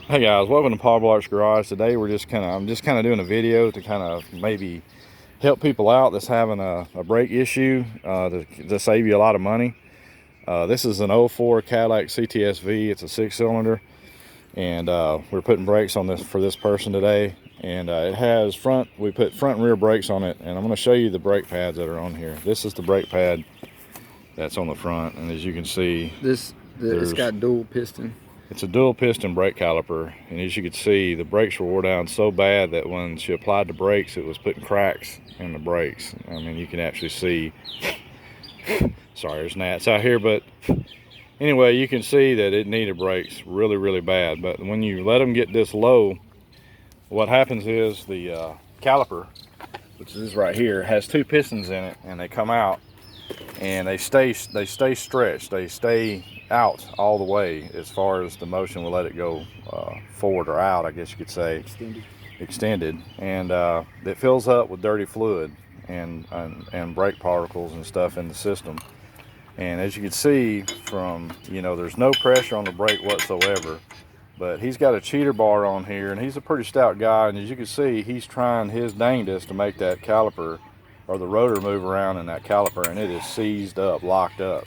Hey guys, welcome to Paul Blart's Garage. Today I'm just kind of doing a video to kind of maybe help people out that's having a brake issue to save you a lot of money. This is an '04 Cadillac CTS V. It's a 6-cylinder, and we're putting brakes on this for this person today. And it has we put front and rear brakes on it, and I'm going to show you the brake pads that are on here. This is the brake pad that's on the front, and as you can see, it's got dual piston. It's a dual piston brake caliper, and as you can see, the brakes were wore down so bad that when she applied the brakes, it was putting cracks in the brakes. I mean, you can actually see, sorry, there's gnats out here, but anyway, you can see that it needed brakes really, really bad. But when you let them get this low, what happens is the caliper, which is right here, has 2 pistons in it, and they come out and they stay stretched. They stay out all the way as far as the motion will let it go forward or out, I guess you could say, extended, and it fills up with dirty fluid and brake particles and stuff in the system. And as you can see from, there's no pressure on the brake whatsoever, but he's got a cheater bar on here, and he's a pretty stout guy, and as you can see, he's trying his dangest to make that caliper or the rotor move around in that caliper, and it is seized up, locked up.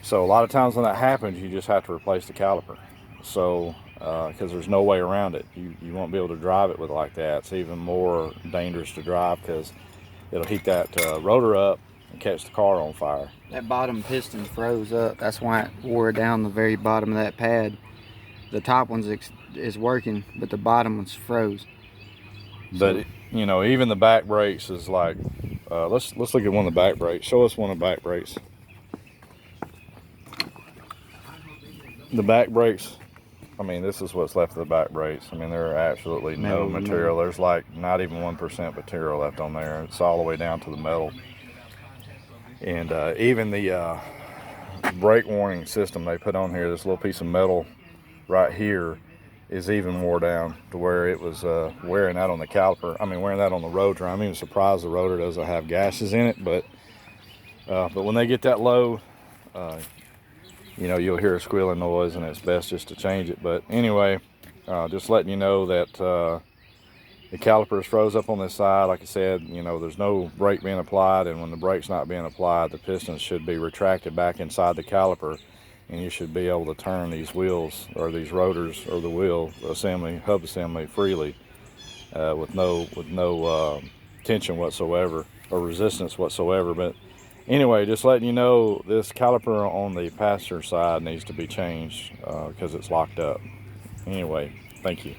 So a lot of times when that happens, you just have to replace the caliper. So because there's no way around it, you won't be able to drive it with it like that. It's even more dangerous to drive because it'll heat that rotor up and catch the car on fire. That bottom piston froze up. That's why it wore down the very bottom of that pad. The top one's is working, but the bottom one's froze. But even the back brakes is like, let's look at one of the back brakes. Show us one of the back brakes. The back brakes, I mean, this is what's left of the back brakes. I mean, there are absolutely no material. There's like not even 1% material left on there. It's all the way down to the metal. And even the brake warning system they put on here, this little piece of metal right here, is even wore down to where it was wearing out on the caliper. I mean, wearing that on the rotor. I'm even surprised the rotor doesn't have gases in it, but when they get that low, you'll hear a squealing noise, and it's best just to change it. But anyway, just letting you know that the caliper is froze up on this side. Like I said, there's no brake being applied, and when the brake's not being applied, the pistons should be retracted back inside the caliper, and you should be able to turn these wheels or these rotors or the wheel assembly, hub assembly, freely with no tension whatsoever or resistance whatsoever. But anyway, just letting you know, this caliper on the passenger side needs to be changed because it's locked up. Anyway, thank you.